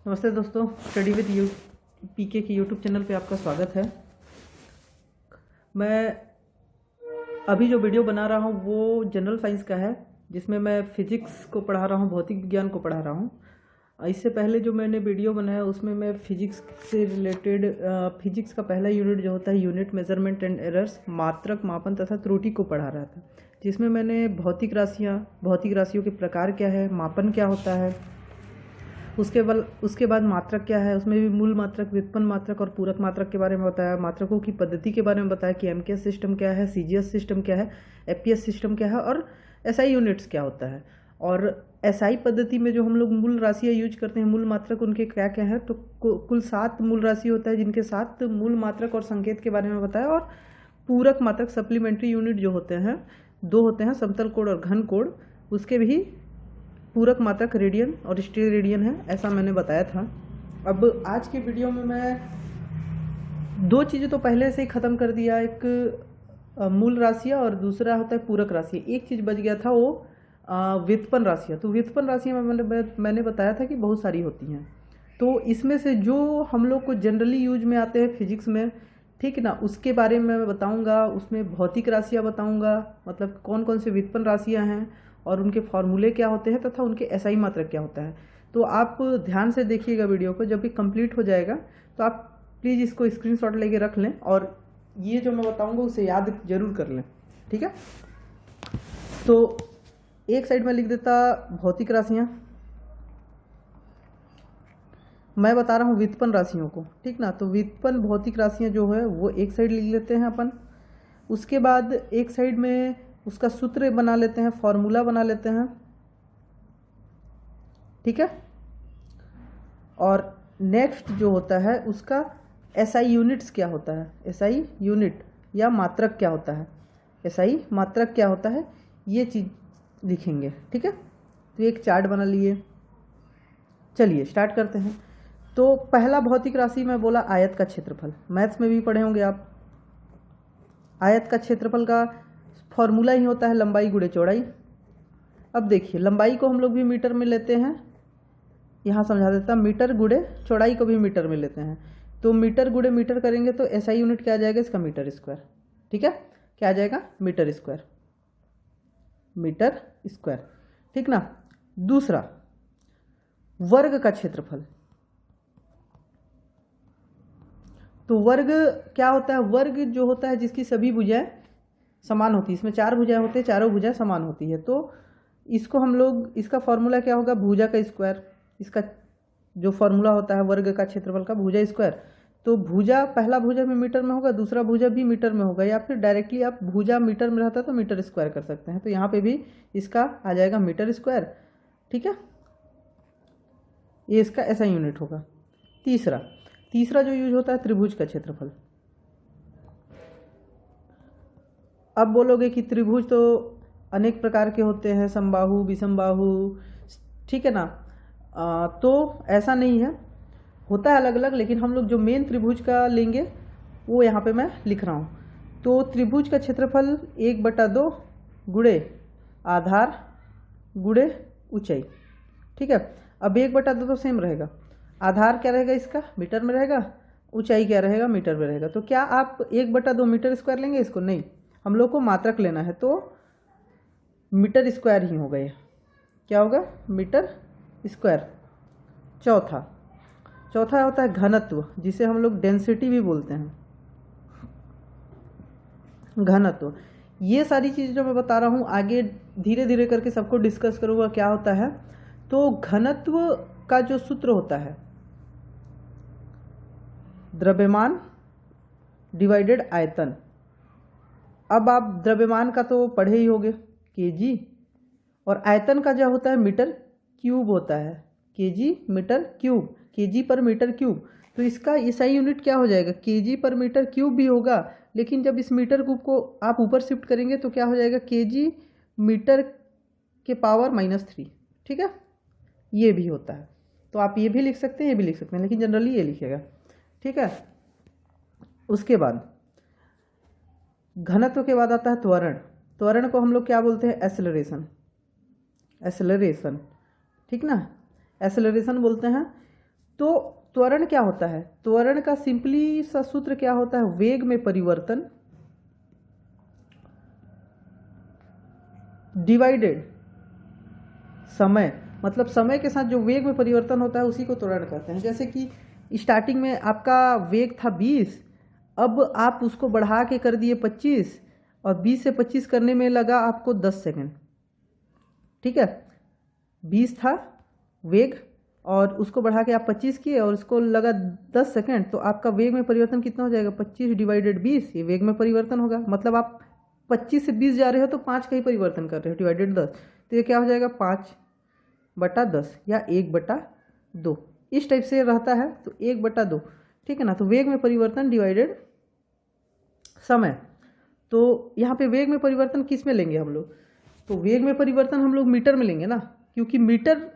नमस्ते दोस्तों, study with you पीके की यूट्यूब चैनल पे आपका स्वागत है। मैं अभी जो वीडियो बना रहा हूँ वो जनरल साइंस का है, जिसमें मैं फिजिक्स को पढ़ा रहा हूँ, भौतिक विज्ञान को पढ़ा रहा हूँ। इससे पहले जो मैंने वीडियो बनाया उसमें मैं फिजिक्स से रिलेटेड फिजिक्स का पहला यूनिट जो होता है यूनिट मेजरमेंट एंड एरर्स, मात्रक, मापन तथा त्रुटि को पढ़ा रहा था, जिसमें मैंने भौतिक राशियों के प्रकार क्या है, मापन क्या होता है, उसके बाद मात्रक क्या है, उसमें भी मूल मात्रक, व्युत्पन्न मात्रक और पूरक मात्रक के बारे में बताया। मात्रकों की पद्धति के बारे में बताया कि एमकेएस सिस्टम क्या है, सीजीएस सिस्टम क्या है, एपीएस सिस्टम क्या है और एसआई यूनिट्स क्या होता है। और एसआई पद्धति में जो हम लोग मूल राशियाँ यूज करते हैं, मूल मात्रक उनके क्या क्या है, तो कुल 7 मूल राशि होता है, जिनके 7 मूल मात्रक और संकेत के बारे में बताया। और पूरक मात्रक सप्लीमेंट्री यूनिट जो होते हैं 2 होते हैं, समतल कोण और घन कोण, उसके भी पूरक मात्रक रेडियन और स्टील रेडियन है, ऐसा मैंने बताया था। अब आज के वीडियो में मैं 2 चीज़ें तो पहले से ही ख़त्म कर दिया, एक मूल राशियाँ और दूसरा होता है पूरक राशियाँ। एक चीज़ बच गया था, वो व्युत्पन्न राशियाँ। तो व्युत्पन्न राशियाँ मैंने बताया था कि बहुत सारी होती हैं, तो इसमें से जो हम लोग को जनरली यूज में आते हैं फिजिक्स में, ठीक है ना, उसके बारे में मैं बताऊंगा। उसमें भौतिक राशियाँ बताऊंगा, मतलब कौन कौन से व्युत्पन्न राशियाँ हैं और उनके फॉर्मूले क्या होते हैं तथा उनके एसआई मात्रक क्या होता है। तो आप ध्यान से देखिएगा वीडियो को, जब भी कंप्लीट हो जाएगा तो आप प्लीज़ इसको स्क्रीनशॉट लेके रख लें और ये जो मैं बताऊंगा उसे याद जरूर कर लें, ठीक है। तो एक साइड में लिख देता भौतिक राशियाँ, मैं बता रहा हूँ व्युत्पन्न राशियों को, ठीक ना। तो व्युत्पन्न भौतिक राशियाँ जो है वो एक साइड लिख लेते हैं अपन। उसके बाद एक साइड में उसका सूत्र बना लेते हैं, फॉर्मूला बना लेते हैं, ठीक है। और नेक्स्ट जो होता है उसका एसआई यूनिट्स क्या होता है, एसआई यूनिट या मात्रक क्या होता है, एसआई मात्रक क्या होता है, ये चीज़ लिखेंगे, ठीक है। तो एक चार्ट बना लिए, चलिए स्टार्ट करते हैं। तो पहला भौतिक राशि मैं बोला आयत का क्षेत्रफल, मैथ्स में भी पढ़े होंगे आप। आयत का क्षेत्रफल का फॉर्मूला ही होता है लंबाई गुणे चौड़ाई। अब देखिए, लंबाई को हम लोग भी मीटर में लेते हैं, यहाँ समझा देता, मीटर गुणे चौड़ाई को भी मीटर में लेते हैं। तो मीटर गुणे मीटर करेंगे तो एसआई यूनिट क्या आ जाएगा इसका, मीटर स्क्वायर, ठीक है। क्या आ जाएगा, मीटर स्क्वायर, मीटर स्क्वायर, ठीक ना। दूसरा, वर्ग का क्षेत्रफल। तो वर्ग क्या होता है, वर्ग जो होता है जिसकी सभी भुजाएं समान होती है, इसमें 4 भुजाएं होती है, चारों भुजाएं समान होती है। तो इसको हम लोग, इसका फॉर्मूला क्या होगा, भुजा का स्क्वायर। इसका जो फॉर्मूला होता है वर्ग का क्षेत्रफल का, भुजा स्क्वायर। तो भुजा, पहला भुजा में मीटर में होगा, दूसरा भुजा भी मीटर में होगा, या फिर डायरेक्टली आप भुजा मीटर में रहता तो मीटर स्क्वायर कर सकते हैं। तो यहाँ पे भी इसका आ जाएगा मीटर स्क्वायर, ठीक है। ये इसका ऐसा यूनिट होगा। तीसरा जो यूज होता है त्रिभुज का क्षेत्रफल। अब बोलोगे कि त्रिभुज तो अनेक प्रकार के होते हैं, समबाहु, विषमबाहु, ठीक है ना। तो ऐसा नहीं है, होता है अलग अलग, लेकिन हम लोग जो मेन त्रिभुज का लेंगे वो यहाँ पे मैं लिख रहा हूँ। तो त्रिभुज का क्षेत्रफल 1/2 गुणे आधार गुणे ऊंचाई, ठीक है। अब 1/2 तो सेम रहेगा, आधार क्या रहेगा इसका, मीटर में रहेगा, ऊंचाई क्या रहेगा, मीटर में रहेगा। तो क्या आप 1/2 मीटर स्क्वायर लेंगे इसको, नहीं, हम लोग को मात्रक लेना है, तो मीटर स्क्वायर ही होगा ये, क्या होगा, मीटर स्क्वायर। चौथा होता है घनत्व, जिसे हम लोग डेंसिटी भी बोलते हैं, घनत्व। ये सारी चीज़ जो मैं बता रहा हूँ आगे धीरे धीरे करके सबको डिस्कस करूँगा क्या होता है। तो घनत्व का जो सूत्र होता है, द्रव्यमान डिवाइडेड आयतन। अब आप द्रव्यमान का तो पढ़े ही होंगे, केजी, और आयतन का जो होता है मीटर क्यूब होता है, केजी मीटर क्यूब, केजी पर मीटर क्यूब। तो इसका एसआई यूनिट क्या हो जाएगा, केजी पर मीटर क्यूब भी होगा, लेकिन जब इस मीटर क्यूब को आप ऊपर शिफ्ट करेंगे तो क्या हो जाएगा, केजी मीटर के पावर -3, ठीक है। ये भी होता है, तो आप ये भी लिख सकते हैं, ये भी लिख सकते हैं, लेकिन जनरली ये लिखेगा, ठीक है। उसके बाद घनत्व के बाद आता है त्वरण। त्वरण को हम लोग क्या बोलते हैं, एक्सेलरेशन, ठीक ना, एक्सेलरेशन बोलते हैं। तो त्वरण क्या होता है? त्वरण का सिंपली सा सूत्र क्या होता है? वेग में परिवर्तन डिवाइडेड समय, मतलब समय के साथ जो वेग में परिवर्तन होता है उसी को त्वरण कहते हैं। जैसे कि स्टार्टिंग में आपका वेग था 20, अब आप उसको बढ़ा के कर दिए 25, और 20 से 25 करने में लगा आपको 10 सेकेंड। ठीक है, 20 था वेग और उसको बढ़ा के आप 25 किए और उसको लगा 10 सेकेंड, तो आपका वेग में परिवर्तन कितना हो जाएगा? 25 डिवाइडेड 20, ये वेग में परिवर्तन होगा। मतलब आप 25 से 20 जा रहे हो तो 5 का ही परिवर्तन कर रहे हो, डिवाइडेड 10, तो ये क्या हो जाएगा? 5/10 या 1/2, इस टाइप से रहता है, तो 1/2। ठीक है ना, तो वेग में परिवर्तन डिवाइडेड समय। तो यहाँ पे वेग में परिवर्तन किस में लेंगे हम लोग? तो वेग में परिवर्तन हम लोग मीटर में लेंगे ना, क्योंकि मीटर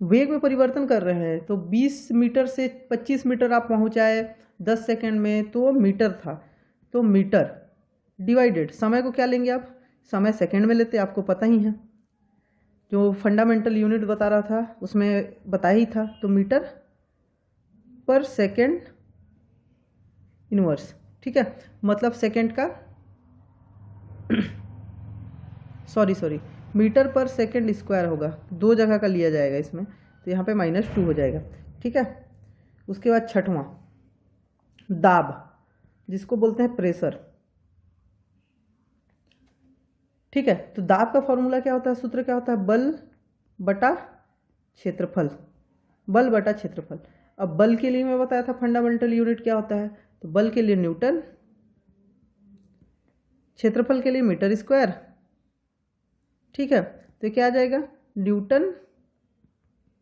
वेग में परिवर्तन कर रहे हैं। तो 20 मीटर से 25 मीटर आप पहुँचाए 10 सेकेंड में, तो मीटर था, तो मीटर डिवाइडेड समय को क्या लेंगे आप? समय सेकेंड में लेते, आपको पता ही है, जो फंडामेंटल यूनिट बता रहा था उसमें बताया ही था, तो मीटर पर सेकेंड इनवर्स। ठीक है, मतलब सेकेंड का सॉरी मीटर पर सेकेंड स्क्वायर होगा, 2 जगह का लिया जाएगा इसमें, तो यहाँ पे -2 हो जाएगा। ठीक है, उसके बाद छठवां दाब, जिसको बोलते हैं प्रेशर। ठीक है, तो दाब का फॉर्मूला क्या होता है? सूत्र क्या होता है? बल बटा क्षेत्रफल, बल बटा क्षेत्रफल। अब बल के लिए मैं बताया था फंडामेंटल यूनिट क्या होता है, तो बल के लिए न्यूटन, क्षेत्रफल के लिए मीटर स्क्वायर। ठीक है, तो क्या आ जाएगा? न्यूटन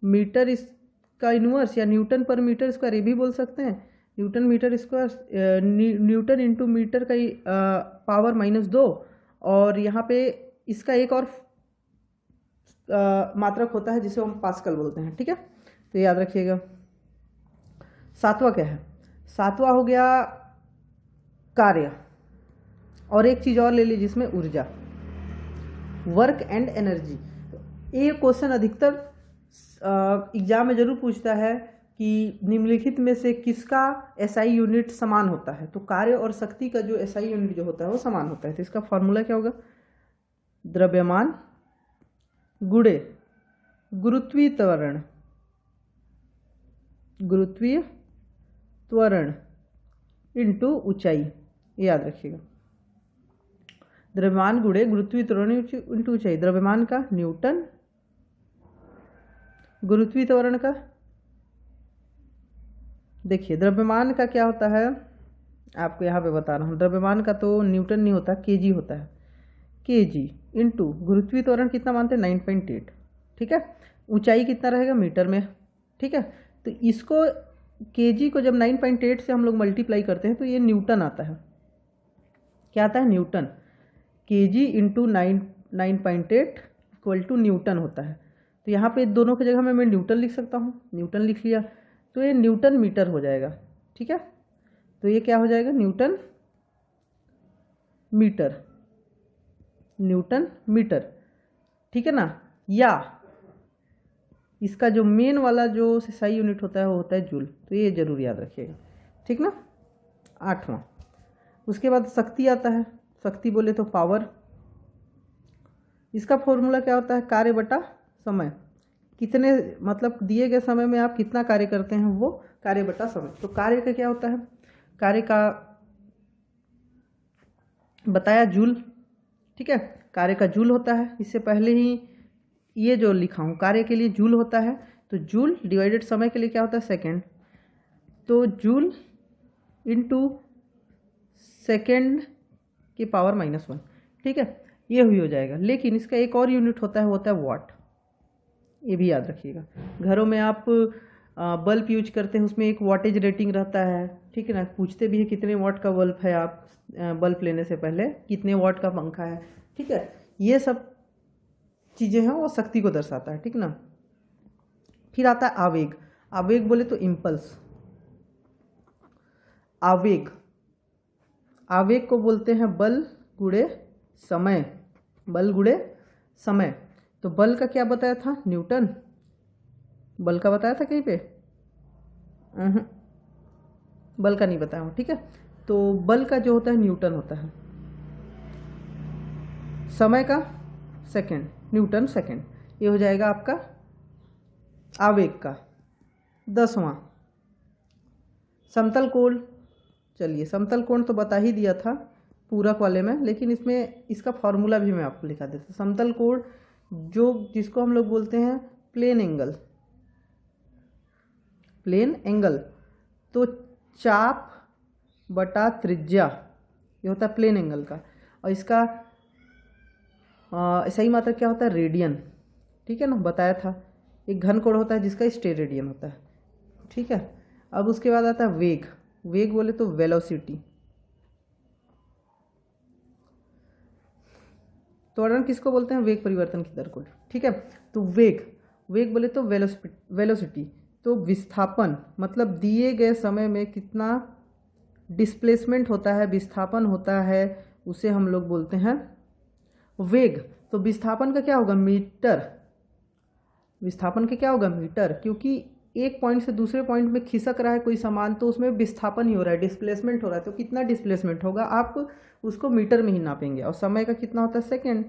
मीटर का इनवर्स या न्यूटन पर मीटर स्क्वायर, ये भी बोल सकते हैं। Newton metre square, Newton into metre का पावर -2, और यहाँ पे इसका एक और मात्रक होता है जिसे हम पास्कल बोलते हैं। ठीक है, तो याद रखिएगा। सातवां क्या है? सातवां हो गया कार्य, और एक चीज़ और ले लीजिए जिसमें ऊर्जा, वर्क एंड एनर्जी। ये क्वेश्चन अधिकतर एग्जाम में जरूर पूछता है कि निम्नलिखित में से किसका एसआई यूनिट समान होता है? तो कार्य और शक्ति का जो एसआई यूनिट जो होता है वो समान होता है। तो इसका फॉर्मूला क्या होगा? द्रव्यमान गुणे गुरुत्वीय त्वरण, गुरुत्वीय त्वरण इंटू ऊंचाई, याद रखिएगा। द्रव्यमान गुणे गुरुत्वीय त्वरण इंटू ऊंचाई, द्रव्यमान का न्यूटन, गुरुत्वीय त्वरण का, देखिए द्रव्यमान का क्या होता है आपको यहाँ पे बता रहा हूँ। द्रव्यमान का तो न्यूटन नहीं होता, केजी होता है, केजी इंटू गुरुत्वीय त्वरण कितना मानते हैं? 9.8। ठीक है, ऊंचाई कितना रहेगा? मीटर में। ठीक है, तो इसको केजी को जब 9.8 से हम लोग मल्टीप्लाई करते हैं तो ये न्यूटन आता है। क्या आता है? Newton. KG into 9.8 equal to Newton होता है। तो यहाँ पे दोनों की जगह में मैं न्यूटन लिख सकता हूँ, न्यूटन लिख लिया, तो ये न्यूटन मीटर हो जाएगा। ठीक है, तो ये क्या हो जाएगा? Newton metre, Newton metre. ठीक है ना, या इसका जो मेन वाला जो एसआई यूनिट होता है वो होता है जूल, तो ये जरूर याद रखिएगा। ठीक ना, आठवां। उसके बाद शक्ति आता है, शक्ति बोले तो पावर। इसका फॉर्मूला क्या होता है? कार्य बटा समय। कितने, मतलब दिए गए समय में आप कितना कार्य करते हैं वो कार्य बटा समय। तो कार्य का क्या होता है? कार्य का बताया जूल। ठीक है, कार्य का जूल होता है। इससे पहले ही ये जो लिखा हूँ कार्य के लिए जूल होता है, तो जूल डिवाइडेड समय के लिए क्या होता है? सेकेंड। तो जूल इंटू सेकेंड की पावर -1। ठीक है, ये हुई हो जाएगा। लेकिन इसका एक और यूनिट होता है, वो होता है वाट। ये भी याद रखिएगा। घरों में आप बल्ब यूज करते हैं, उसमें एक वाटेज रेटिंग रहता है। ठीक है ना, पूछते भी है कितने वाट का बल्ब है, आप बल्ब लेने से पहले कितने वाट का पंखा है। ठीक है, ये सब चीज़ें हैं वो शक्ति को दर्शाता है। ठीक ना, फिर आता है आवेग। आवेग बोले तो इम्पल्स। आवेग, आवेग को बोलते हैं बल गुणे समय, बल गुणे समय। तो बल का क्या बताया था? न्यूटन बल का बताया था कहीं पे? बल का नहीं बताया हूँ, ठीक है। तो बल का जो होता है न्यूटन होता है, समय का सेकंड, न्यूटन सेकंड। ये हो जाएगा आपका आवेग का 10वां। समतल कोण, चलिए समतल कोण तो बता ही दिया था पूरक वाले में, लेकिन इसमें इसका फॉर्मूला भी मैं आपको लिखा देता हूँ। समतल कोण जो जिसको हम लोग बोलते हैं प्लेन एंगल, प्लेन एंगल, तो चाप बटा त्रिज्या, ये होता है प्लेन एंगल का। और इसका सही मात्रक क्या होता है? रेडियन, ठीक है ना, बताया था। एक घन कोण होता है जिसका स्टेरेडियन होता है, ठीक है। अब उसके बाद आता है वेग, वेग बोले तो वेलोसिटी। त्वरण किसको बोलते हैं? वेग परिवर्तन की दर को, ठीक है। तो वेग, वेग बोले तो वेलोसिटी, तो विस्थापन मतलब दिए गए समय में कितना डिस्प्लेसमेंट होता है, विस्थापन होता है, उसे हम लोग बोलते हैं वेग। तो विस्थापन का क्या होगा? मीटर। विस्थापन का क्या होगा? मीटर, क्योंकि एक पॉइंट से दूसरे पॉइंट में खिसक रहा है कोई सामान, तो उसमें विस्थापन ही हो रहा है, डिस्प्लेसमेंट हो रहा है। तो कितना डिस्प्लेसमेंट होगा आप उसको मीटर में ही नापेंगे। और समय का कितना होता है? सेकेंड,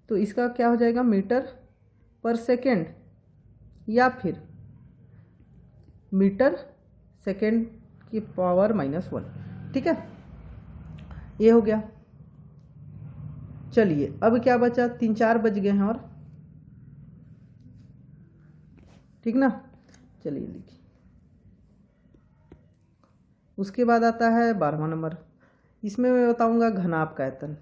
तो इसका क्या हो जाएगा? मीटर पर सेकेंड, या फिर मीटर सेकेंड की पावर -1, ठीक है। ये हो गया। चलिए अब क्या बचा? 3-4 बज गए हैं और, ठीक ना। चलिए लिखिए। उसके बाद आता है 12वां नंबर। इसमें मैं बताऊंगा घनाभ का आयतन,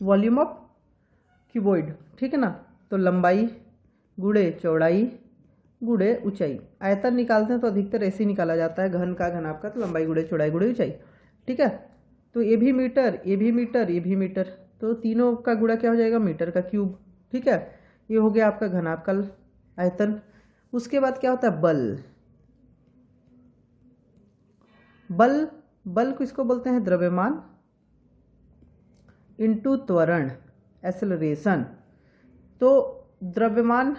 वॉल्यूम ऑफ क्यूबॉइड, ठीक है ना। तो लंबाई गुणे चौड़ाई गुणे ऊंचाई, आयतन निकालते हैं तो अधिकतर ऐसे ही निकाला जाता है घन का, घनाभ का, तो लंबाई गुणे चौड़ाई गुणे ऊंचाई, ठीक है। तो ये भी मीटर, ये भी मीटर, ये भी मीटर, तो तीनों का गुणा क्या हो जाएगा? मीटर का क्यूब, ठीक है। ये हो गया आपका घनाभ का आयतन। उसके बाद क्या होता है? बल। बल, बल किसको बोलते हैं? द्रव्यमान इंटू त्वरण, एक्सेलरेशन। तो द्रव्यमान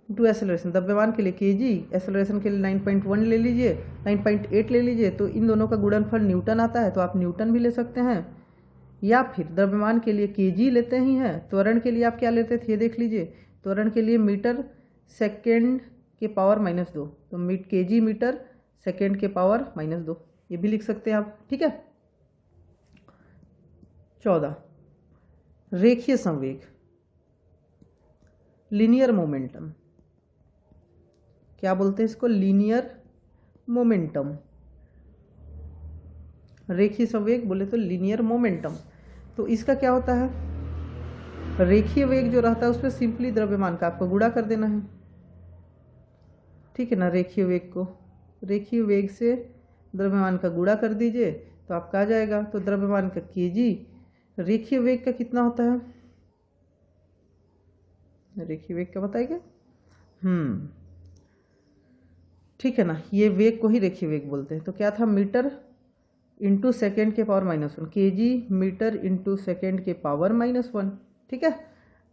इंटू एक्सेलरेशन, द्रव्यमान के लिए केजी, एक्सेलरेशन के लिए 9.1 ले लीजिए, 9.8 ले लीजिए, तो इन दोनों का गुणनफल न्यूटन आता है, तो आप न्यूटन भी ले सकते हैं। या फिर द्रव्यमान के लिए केजी लेते ही हैं, त्वरण के लिए आप क्या लेते थे ये देख लीजिए। त्वरण के लिए मीटर सेकेंड के पावर -2, तो केजी मीटर सेकेंड के पावर -2, ये भी लिख सकते हैं आप, ठीक है। 14 रेखीय संवेग, लीनियर मोमेंटम, क्या बोलते हैं इसको? Linear momentum. रेखीय संवेग बोले तो लीनियर मोमेंटम। तो इसका क्या होता है? रेखीय वेग जो रहता है उसमें सिंपली द्रव्यमान का आपको गुणा कर देना है, ठीक है ना। रेखीय वेग को रेखीय वेग से द्रव्यमान का गुणा कर दीजिए तो आपका आ जाएगा। तो द्रव्यमान का केजी, रेखीय वेग का कितना होता है? रेखीय वेग का बताएंगे, ठीक है ना। ये वेग को ही रेखीय वेग बोलते हैं। तो क्या था? मीटर इंटू सेकेंड के power -1, KG metre into second के पावर -1, ठीक है।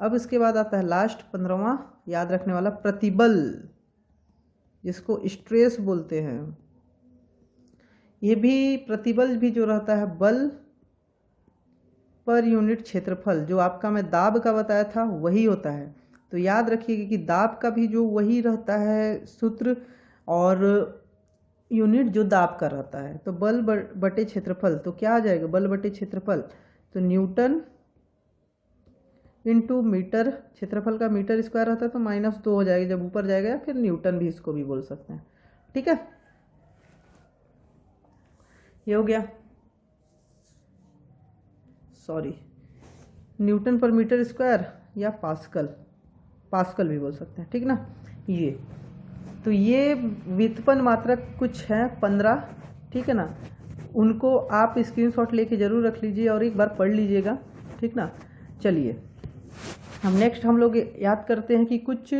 अब इसके बाद आता है लास्ट 15वां याद रखने वाला, प्रतिबल, जिसको स्ट्रेस बोलते हैं। ये भी प्रतिबल भी जो रहता है बल पर यूनिट क्षेत्रफल, जो आपका मैं दाब का बताया था वही होता है। तो याद रखिएगा कि दाब का भी जो वही रहता है सूत्र, और यूनिट जो दाब का रहता है। तो बल बटे क्षेत्रफल, तो क्या आ जाएगा? बल बटे क्षेत्रफल, तो न्यूटन इंटू मीटर, क्षेत्रफल का मीटर स्क्वायर रहता है तो -2 हो जाएगा जब ऊपर जाएगा, या फिर न्यूटन भी इसको भी बोल सकते हैं, ठीक है। ये हो गया, sorry, Newton per metre square या पास्कल, पास्कल भी बोल सकते हैं, ठीक ना। ये तो ये व्युत्पन्न मात्रक कुछ है 15, ठीक है ना। उनको आप स्क्रीनशॉट लेके जरूर रख लीजिए और एक बार पढ़ लीजिएगा, ठीक ना। चलिए हम लोग याद करते हैं कि कुछ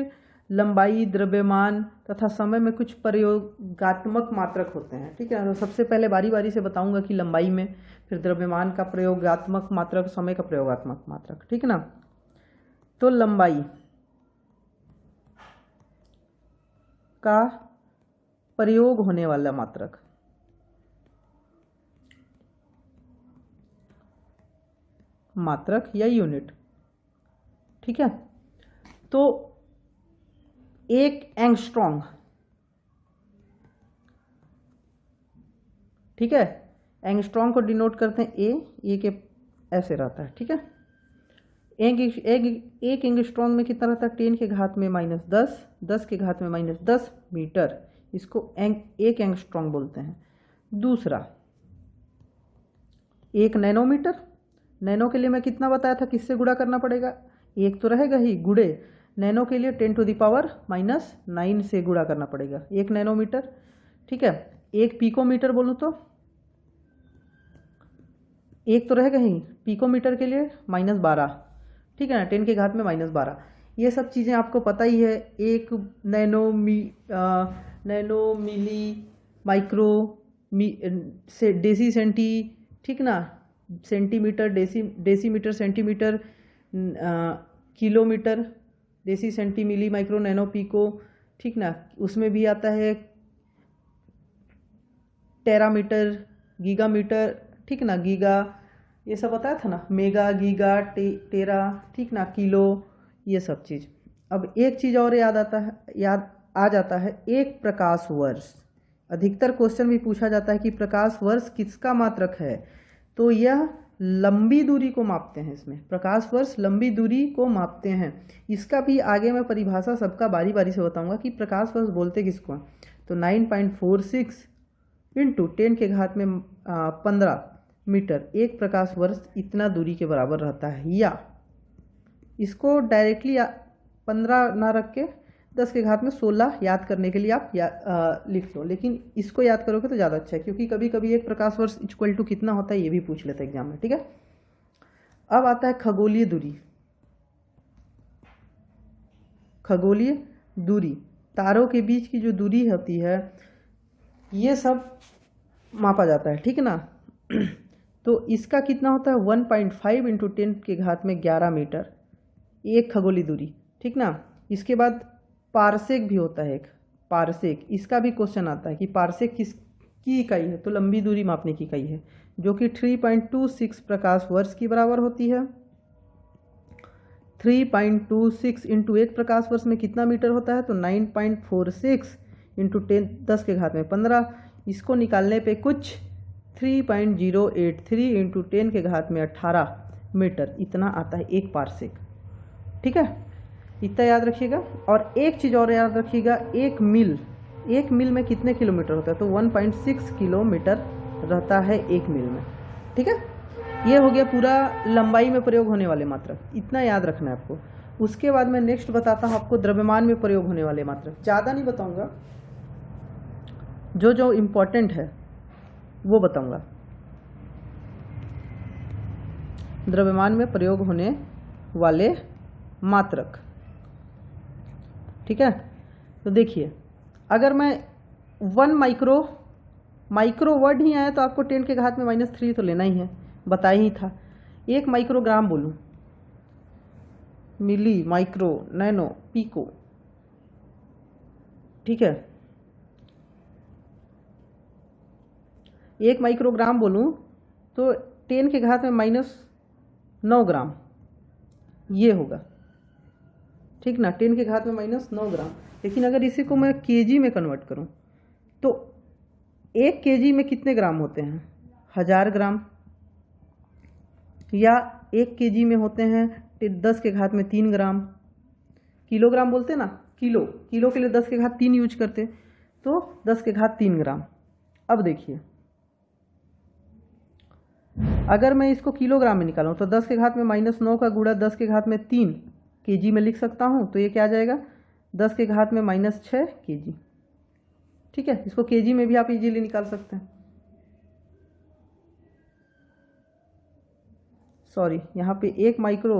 लंबाई, द्रव्यमान तथा समय में कुछ प्रयोगात्मक मात्रक होते हैं, ठीक है। तो सबसे पहले बारी बारी से बताऊंगा कि लंबाई में, फिर द्रव्यमान का प्रयोगात्मक मात्रक, समय का प्रयोगात्मक मात्रक, ठीक है ना। तो लंबाई का प्रयोग होने वाला मात्रक, मात्रक या यूनिट, ठीक है। तो एक एंगस्ट्रॉन्ग, ठीक है, एंगस्ट्रॉन्ग को डिनोट करते हैं ए के ऐसे रहता है, ठीक है। एक एंगस्ट्रॉन्ग में कितना रहता है, 10 के घात में -10, 10 के घात में -10 मीटर, इसको एक एंगस्ट्रॉन्ग बोलते हैं। दूसरा एक नैनोमीटर, नैनो के लिए मैं कितना बताया था, किससे गुणा करना पड़ेगा, एक तो रहेगा ही, गुणे नैनो के लिए 10⁻⁹ से गुणा करना पड़ेगा, एक नैनोमीटर, ठीक है। एक पिकोमीटर बोलूँ तो एक तो रहेगा ही, पिकोमीटर के लिए -12, ठीक है ना, 10 के घात में -12। ये सब चीज़ें आपको पता ही है। एक नैनो मिली माइक्रो से डेसी सेंटी, ठीक ना, centimetre decimetre centimetre kilometre, deci centi milli micro nano pico, ठीक ना। उसमें भी आता है टेरामीटर, गीगामीटर, ठीक ना, गीगा, ये सब बताया था ना, मेगा, गीगा, टेरा, ठीक ना, किलो, ये सब चीज़। अब एक चीज़ और याद आ जाता है, एक प्रकाश वर्ष। अधिकतर क्वेश्चन भी पूछा जाता है कि प्रकाश वर्ष किसका मात्रक है, तो यह लंबी दूरी को मापते हैं। इसमें प्रकाश वर्ष लंबी दूरी को मापते हैं। इसका भी आगे मैं परिभाषा सबका बारी बारी से बताऊंगा कि प्रकाश वर्ष बोलते किसको हैं। तो 9.46 × 10 के घात में 15 मीटर एक प्रकाश वर्ष इतना दूरी के बराबर रहता है। या इसको डायरेक्टली 15 ना रख के 10 के घात में 16 याद करने के लिए आप लिख लो, लेकिन इसको याद करोगे तो ज़्यादा अच्छा है, क्योंकि कभी कभी एक प्रकाश वर्ष इक्वल टू कितना होता है ये भी पूछ लेते हैं एग्जाम में, ठीक है। अब आता है खगोलीय दूरी। खगोलीय दूरी, तारों के बीच की जो दूरी होती है ये सब मापा जाता है, ठीक ना। तो इसका कितना होता है, 1.5 × 10 के घात में 11 मीटर एक खगोलीय दूरी, ठीक ना। इसके बाद पारसेक भी होता है एक, पारसेक, इसका भी क्वेश्चन आता है कि पारसेक किसकी इकाई है, तो लंबी दूरी मापने की इकाई है, जो कि 3.26 प्रकाश वर्ष की बराबर होती है। 3.26 × 1 प्रकाश वर्ष में कितना मीटर होता है, तो 9.46 × 10 के घात में 15। इसको निकालने पे कुछ 3.083 × 10 के घात में 18 मीटर इतना आता है एक पारसेक, ठीक है। इतना याद रखिएगा। और एक चीज़ और याद रखिएगा, एक मील में कितने किलोमीटर होता है, तो 1.6 किलोमीटर रहता है एक मील में, ठीक है। ये हो गया पूरा लंबाई में प्रयोग होने वाले मात्रक, इतना याद रखना है आपको। उसके बाद मैं नेक्स्ट बताता हूँ आपको द्रव्यमान में प्रयोग होने वाले मात्रक। ज़्यादा नहीं बताऊँगा, जो इम्पोर्टेंट है वो बताऊँगा। द्रव्यमान में प्रयोग होने वाले मात्रक, ठीक है। तो देखिए, अगर मैं 1 माइक्रो वर्ड ही आया तो आपको 10 के घात में -3 तो लेना ही है, बताया ही था। 1 माइक्रोग्राम बोलूँ, मिली, माइक्रो, नैनो, पिको, ठीक है। 1 माइक्रोग्राम बोलूँ तो 10 के घात में -9 ग्राम ये होगा, ठीक ना, 10 के घात में -9 ग्राम। लेकिन अगर इसी को मैं केजी में कन्वर्ट करूं तो 1 केजी में कितने ग्राम होते हैं, 1000 ग्राम, या 1 केजी में होते हैं 10 के घात में 3 ग्राम। किलोग्राम बोलते ना, किलो के लिए 10 के घात 3 यूज करते, तो 10 के घात 3 ग्राम। अब देखिए, अगर मैं इसको किलोग्राम में निकालूं तो 10 के घात में -9 का गुणा 10 के घात में 3 केजी में लिख सकता हूं, तो ये क्या आ जाएगा, 10 के घात में -6 केजी, ठीक है। इसको केजी में भी आप इजीली निकाल सकते हैं। सॉरी, यहाँ पे 1 माइक्रो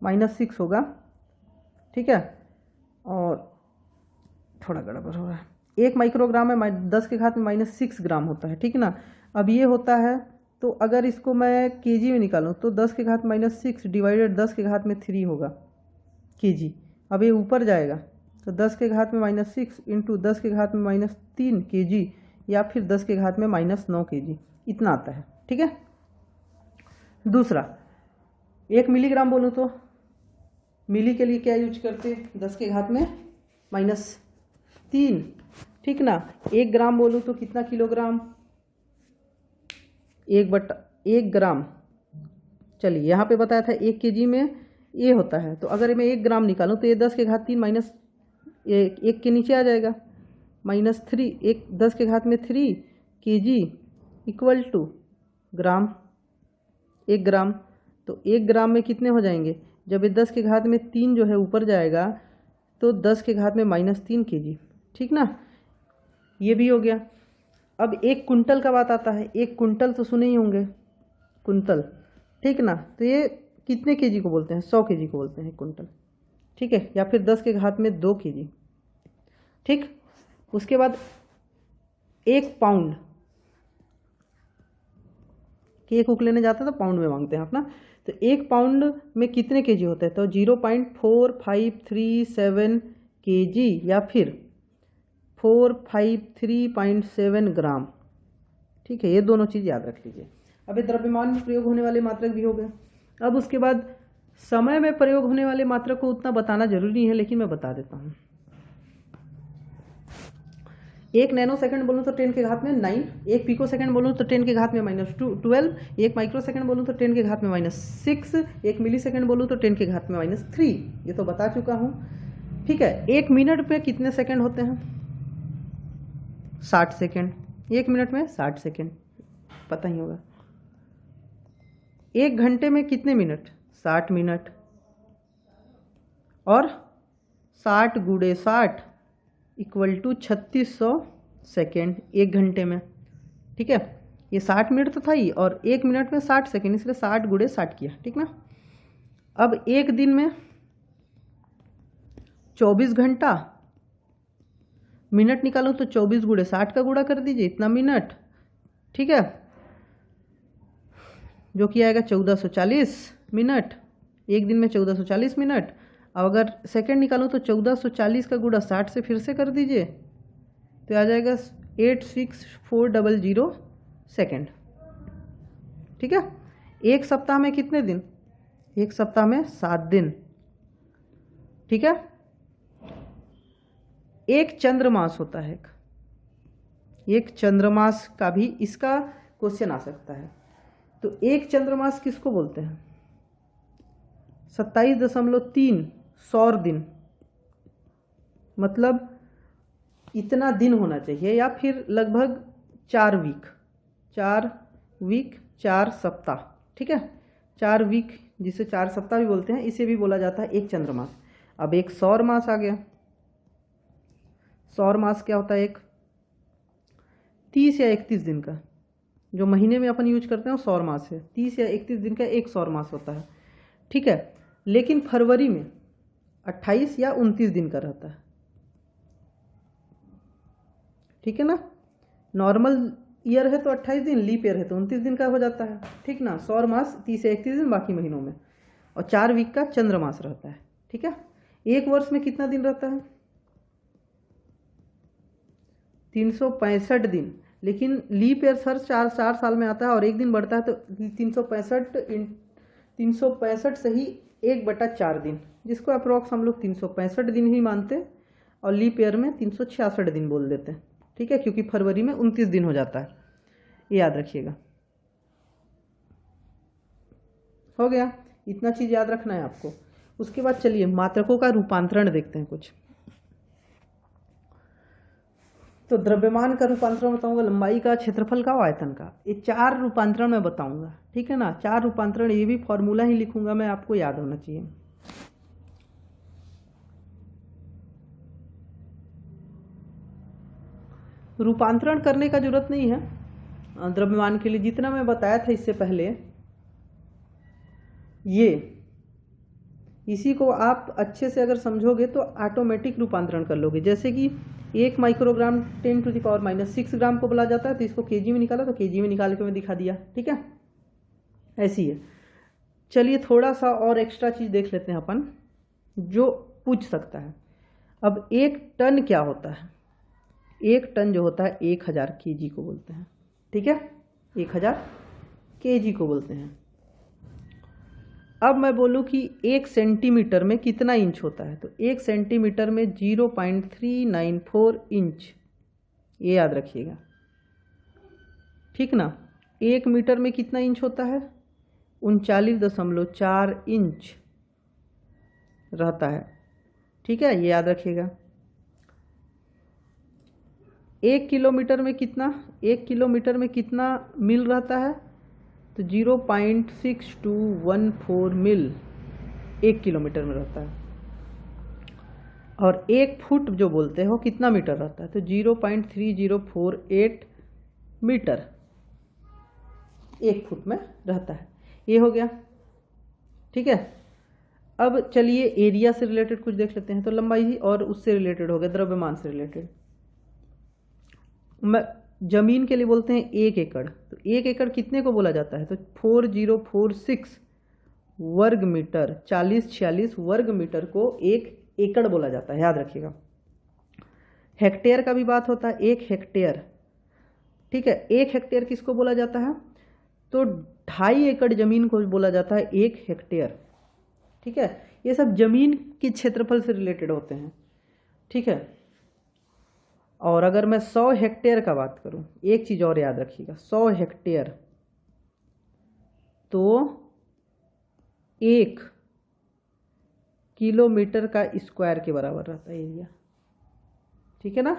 -6 होगा, ठीक है, और थोड़ा गड़बड़ हो रहा है। 1 माइक्रोग्राम में 10 के घात में -6 ग्राम होता है, ठीक है ना। अब ये होता है, तो अगर इसको मैं केजी में निकालूं तो 10 के घात -6 डिवाइडेड 10 के घात में 3 होगा केजी। अब ये ऊपर जाएगा तो 10 के घात में -6 इंटू 10 के घात में -3 केजी, या फिर 10 के घात में -9 केजी, इतना आता है। ठीक है। दूसरा 1 मिलीग्राम बोलूँ तो मिली के लिए क्या यूज करते, 10 के घात में -3, ठीक ना। 1 ग्राम बोलूँ तो कितना किलोग्राम, 1 ग्राम। चलिए यहाँ पे बताया था 1 केजी में ये होता है, तो अगर मैं 1 ग्राम निकालूं तो ये 10 के घात 3 माइनस 1 के नीचे आ जाएगा, -3, 10 के घात में 3 केजी इक्वल टू ग्राम, 1 ग्राम। तो 1 ग्राम में कितने हो जाएंगे, जब ये 10 के घात में 3 जो है ऊपर जाएगा तो 10 के घात में -3 केजी, ठीक ना। ये भी हो गया। अब 1 कुंटल का बात आता है। 1 कुंटल तो सुने ही होंगे, कुंटल, ठीक ना। तो ये कितने केजी को बोलते हैं, 100 केजी को बोलते हैं 1 कुंटल, ठीक है। या फिर 10 के घात में 2 केजी, ठीक। उसके बाद 1 पाउंड, केक उक लेने जाते हैं तो पाउंड में मांगते हैं अपना, तो 1 पाउंड में कितने केजी होते हैं, तो 0.4537 केजी या फिर 453.7 ग्राम, ठीक है। ये दोनों चीज़ याद रख लीजिए। अब ये द्रव्यमान में प्रयोग होने वाले मात्रक भी हो गए। अब उसके बाद समय में प्रयोग होने वाले मात्रक को उतना बताना जरूरी है, लेकिन मैं बता देता हूँ। 1 नैनो सेकंड बोलूँ तो 10 के घात में 9, 1 पिको सेकंड बोलूँ तो 10 के घात में -12, 1 माइक्रो सेकंड बोलूँ तो 10 के घात में -6, 1 मिली सेकंड बोलूँ तो 10 के घात में -3। ये तो बता चुका हूँ, ठीक है। 1 मिनट में कितने सेकंड होते हैं, 60 सेकंड। 1 मिनट में 60 सेकंड, पता ही होगा। 1 घंटे में कितने मिनट, 60 मिनट। और 60 × 60 इक्वल टू 3600 सेकेंड 1 घंटे में, ठीक है। ये 60 मिनट तो था ही, और 1 मिनट में 60 सेकेंड, इसलिए 60 × 60 किया, ठीक ना। अब 1 दिन में 24 घंटा, मिनट निकालूं तो 24 × 60 का गुणा कर दीजिए, इतना मिनट, ठीक है, जो कि आएगा 1440 मिनट। 1 दिन में 1440 मिनट। अब अगर सेकंड निकालूं तो 1440 का गुणा 60 से फिर से कर दीजिए, तो आ जाएगा 86400 सेकेंड, ठीक है। 1 सप्ताह में कितने दिन, 1 सप्ताह में 7 दिन, ठीक है। 1 चंद्रमास होता है, एक चंद्रमास का भी इसका क्वेश्चन आ सकता है। तो 1 चंद्रमास किसको बोलते हैं, 27.3 सौर दिन, मतलब इतना दिन होना चाहिए, या फिर लगभग 4 वीक, 4 सप्ताह, ठीक है। 4 वीक, जिसे 4 सप्ताह भी बोलते हैं, इसे भी बोला जाता है 1 चंद्रमास। अब 1 सौर मास आ गया। सौर मास क्या होता है, एक 30 या 31 दिन का, जो महीने में अपन यूज करते हैं वो सौर मास है। 30 या 31 दिन का 1 सौर मास होता है, ठीक है। लेकिन फरवरी में 28 या 29 दिन का रहता है, ठीक है ना। नॉर्मल ईयर है तो 28 दिन, लीप ईयर है तो 29 दिन का हो जाता है, ठीक ना। सौर मास 30 से 31 दिन बाकी महीनों में, और 4 वीक का चंद्रमास रहता है, ठीक है। 1 वर्ष में कितना दिन रहता है, 365 दिन, लेकिन लीप ईयर सर 4 साल में आता है और 1 दिन बढ़ता है, तो 365 से ही 1/4 दिन, जिसको अप्रोक्स हम लोग 365 दिन ही मानते, और लीप ईयर में 366 दिन बोल देते हैं, ठीक है, क्योंकि फरवरी में 29 दिन हो जाता है, ये याद रखिएगा। हो गया, इतना चीज़ याद रखना है आपको। उसके बाद चलिए मात्रकों का रूपांतरण देखते हैं कुछ। तो द्रव्यमान का रूपांतरण बताऊंगा, लंबाई का, क्षेत्रफल का, आयतन का, ये 4 रूपांतरण मैं बताऊंगा, ठीक है ना। 4 रूपांतरण, ये भी फॉर्मूला ही लिखूंगा मैं, आपको याद होना चाहिए। रूपांतरण करने का जरूरत नहीं है द्रव्यमान के लिए, जितना मैं बताया था इससे पहले, इसी को आप अच्छे से अगर समझोगे तो ऑटोमेटिक रूपांतरण कर लोगे। जैसे कि 1 माइक्रोग्राम 10⁻⁻6 ग्राम को बोला जाता है, तो इसको केजी में निकाला तो केजी में निकाल के मैं दिखा दिया। ठीक है, ऐसी है। चलिए थोड़ा सा और एक्स्ट्रा चीज़ देख लेते हैं अपन जो पूछ सकता है। अब 1 टन क्या होता है? 1 टन जो होता है 1000 केजी को बोलते हैं। ठीक है, 1000 केजी को बोलते हैं। अब मैं बोलूँ कि 1 सेंटीमीटर में कितना इंच होता है, तो 1 सेंटीमीटर में 0.394 इंच, ये याद रखिएगा। ठीक ना। 1 मीटर में कितना इंच होता है? 39.4 इंच रहता है। ठीक है, ये याद रखिएगा। 1 किलोमीटर में कितना, 1 किलोमीटर में कितना मील रहता है, तो 0.6214 मील 1 किलोमीटर में रहता है। और 1 फुट जो बोलते हैं वो कितना मीटर रहता है, तो 0.3048 मीटर 1 फुट में रहता है। ये हो गया। ठीक है, अब चलिए एरिया से रिलेटेड कुछ देख लेते हैं। तो लंबाई और उससे रिलेटेड हो गया, द्रव्यमान से रिलेटेड। जमीन के लिए बोलते हैं 1 एकड़, तो 1 एकड़ कितने को बोला जाता है, तो 4046 वर्ग मीटर, 4046 वर्ग मीटर को 1 एकड़ बोला जाता है, याद रखिएगा। हेक्टेयर का भी बात होता है, 1 हेक्टेयर। ठीक है, 1 हेक्टेयर किसको बोला जाता है, तो 2.5 एकड़ जमीन को बोला जाता है 1 हेक्टेयर। ठीक है, ये सब जमीन के क्षेत्रफल से रिलेटेड होते हैं। ठीक है, और अगर मैं 100 हेक्टेयर का बात करूं, एक चीज़ और याद रखिएगा, 100 हेक्टेयर तो 1 किलोमीटर का स्क्वायर के बराबर रहता है एरिया। ठीक है ना।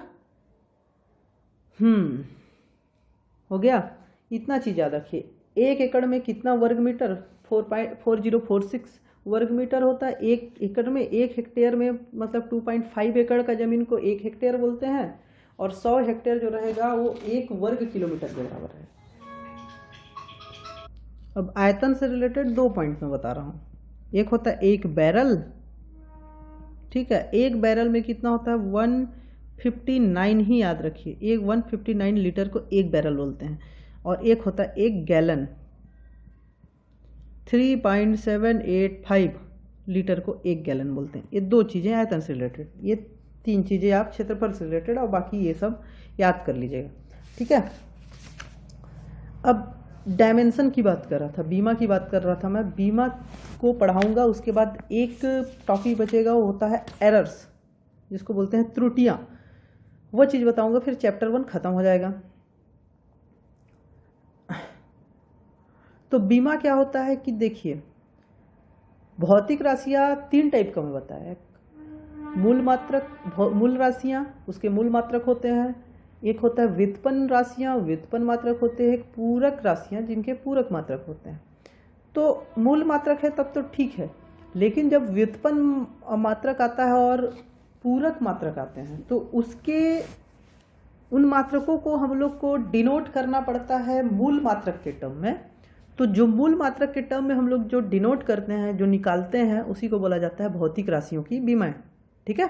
हो गया। इतना चीज़ याद रखिए। 1 एकड़ में कितना वर्ग मीटर, 4046 वर्ग मीटर होता है 1 एकड़ में। 1 हेक्टेयर में मतलब 2.5 एकड़ का ज़मीन को 1 हेक्टेयर बोलते हैं, और 100 हेक्टेयर जो रहेगा वो 1 वर्ग किलोमीटर के बराबर है। अब आयतन से रिलेटेड 2 पॉइंट मैं बता रहा हूँ। एक होता है 1 बैरल। ठीक है, 1 बैरल में कितना होता है, 159 ही याद रखिए। 159 लीटर को 1 बैरल बोलते हैं। और एक होता है 1 गैलन, 3.785 लीटर को 1 गैलन बोलते हैं। ये 2 चीज़ें आयतन से रिलेटेड, ये 3 चीज़ें आप क्षेत्रफल से रिलेटेड, और बाकी ये सब याद कर लीजिएगा। ठीक है, अब डायमेंशन की बात कर रहा था, बीमा की बात कर रहा था मैं। बीमा को पढ़ाऊंगा, उसके बाद एक टॉपिक बचेगा, वो होता है एरर्स, जिसको बोलते हैं त्रुटियां। वो चीज़ बताऊंगा, फिर चैप्टर 1 खत्म हो जाएगा। तो बीमा क्या होता है कि देखिए, भौतिक राशियाँ 3 टाइप का मैं बताया। मूल मात्रक, मूल राशियाँ, उसके मूल मात्रक होते हैं। एक होता है व्युत्पन्न राशियाँ, व्युत्पन्न मात्रक होते हैं। एक पूरक राशियाँ, जिनके पूरक मात्रक होते हैं। तो मूल मात्रक है तब तो ठीक है, लेकिन जब व्युत्पन्न मात्रक आता है और पूरक मात्रक आते हैं, तो उसके उन मात्रकों को हम लोग को डिनोट करना पड़ता है मूल मात्रक के टर्म में। तो जो मूल मात्रक के टर्म में हम लोग जो डिनोट करते हैं, जो निकालते हैं, उसी को बोला जाता है भौतिक राशियों की बीमाएं। ठीक है,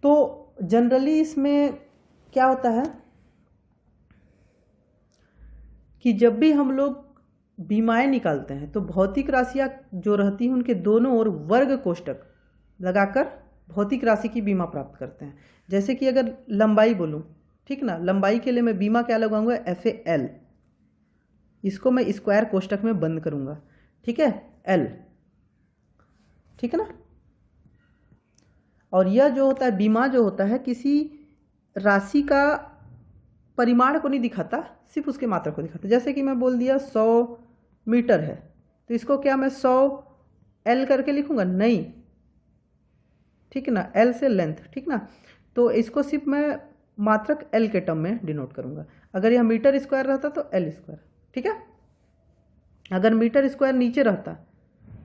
तो जनरली इसमें क्या होता है कि जब भी हम लोग बीमाएं निकालते हैं, तो भौतिक राशियां जो रहती हैं उनके दोनों ओर वर्ग कोष्ठक लगाकर भौतिक राशि की बीमा प्राप्त करते हैं। जैसे कि अगर लंबाई बोलूं, ठीक ना, लंबाई के लिए मैं बीमा क्या लगाऊंगा, FAL। इसको मैं स्क्वायर कोष्ठक में बंद करूंगा। ठीक है, L। ठीक है ना। और यह जो होता है बीमा, जो होता है किसी राशि का परिमाण को नहीं दिखाता, सिर्फ उसके मात्रा को दिखाता। जैसे कि मैं बोल दिया 100 मीटर है, तो इसको क्या मैं 100 L करके लिखूंगा, नहीं। ठीक है ना, L से लेंथ। ठीक ना, तो इसको सिर्फ मैं मात्रक L के टर्म में डिनोट करूंगा। अगर यह मीटर स्क्वायर रहता तो L स्क्वायर। ठीक है, अगर मीटर स्क्वायर नीचे रहता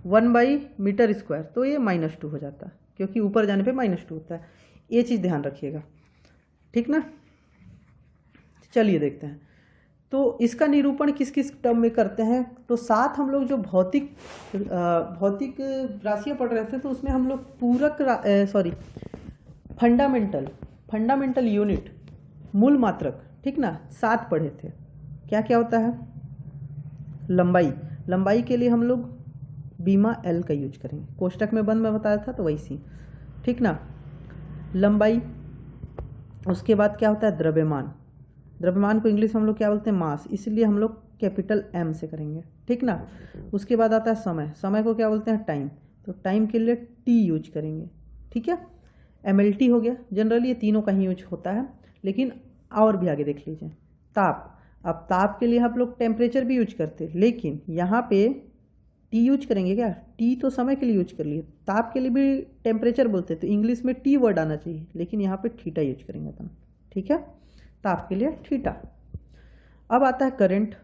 1/मीटर स्क्वायर, तो ये -2 हो जाता, क्योंकि ऊपर जाने पे -2 होता है। ये चीज़ ध्यान रखिएगा। ठीक ना, चलिए देखते हैं। तो इसका निरूपण किस किस टर्म में करते हैं? तो साथ हम लोग जो भौतिक राशियाँ पढ़ रहे थे तो उसमें हम लोग फंडामेंटल यूनिट, मूल मात्रक, ठीक ना, साथ पढ़े थे। क्या क्या होता है? लंबाई के लिए हम लोग बीमा एल का यूज करेंगे, कोष्टक में बंद में बताया था तो वैसी, ठीक ना, लंबाई। उसके बाद क्या होता है? द्रव्यमान को इंग्लिश में हम लोग क्या बोलते हैं? मास, इसलिए हम लोग कैपिटल एम से करेंगे, ठीक ना। उसके बाद आता है समय को क्या बोलते हैं? टाइम, तो टाइम के लिए टी यूज करेंगे, ठीक है। एमएलटी हो गया। जनरली ये तीनों का ही यूज होता है, लेकिन और भी आगे देख लीजिए। ताप, अब ताप के लिए हम लोग टेम्परेचर भी यूज करते हैं, लेकिन यहाँ पे टी यूज करेंगे क्या? टी तो समय के लिए यूज कर लिए, ताप के लिए भी टेम्परेचर बोलते हैं, तो इंग्लिश में टी वर्ड आना चाहिए, लेकिन यहाँ पे थीटा यूज करेंगे अपन, ठीक है। ताप के लिए थीटा। अब आता है करंट,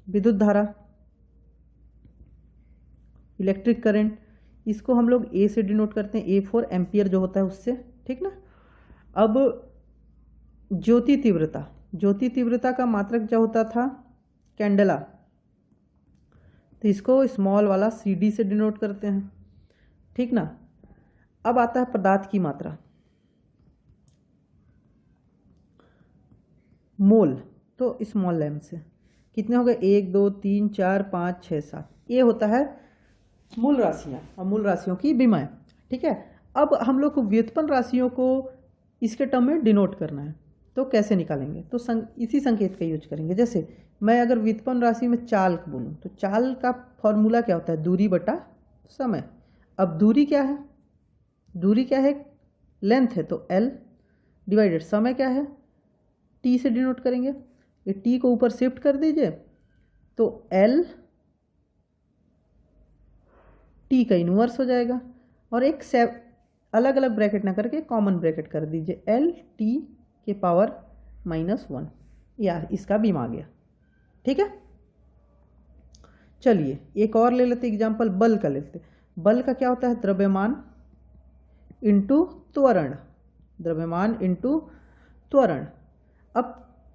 विद्युत धारा, इलेक्ट्रिक करंट। इसको हम लोग ए से डिनोट करते हैं, A4 एम्पियर जो होता है उससे, ठीक ना। अब ज्योति तीव्रता का मात्रक जो होता था कैंडेला, तो इसको स्मॉल वाला CD से डिनोट करते हैं, ठीक ना। अब आता है पदार्थ की मात्रा, मोल, तो स्मॉल लैम से। कितने हो गए? 1 2 3 4 5 6 7। ये होता है मूल राशियाँ और मूल राशियों की विमाएँ, ठीक है। अब हम लोग को व्युत्पन्न राशियों को इसके टर्म में डिनोट करना है, तो कैसे निकालेंगे? तो इसी संकेत का यूज करेंगे। जैसे मैं अगर व्युत्पन्न राशि में चाल बोलूँ तो चाल का फॉर्मूला क्या होता है? दूरी बटा समय। अब दूरी क्या है? लेंथ है, तो L डिवाइडेड समय क्या है? T से डिनोट करेंगे। ये T को ऊपर शिफ्ट कर दीजिए तो L T का इनवर्स हो जाएगा, और एक अलग अलग ब्रैकेट ना करके कॉमन ब्रैकेट कर दीजिए, L T के पावर -1, या इसका बीम आ गया, ठीक है। चलिए एक और ले लेते एग्जाम्पल, बल का लेते। बल का क्या होता है? द्रव्यमान इंटू त्वरण, अब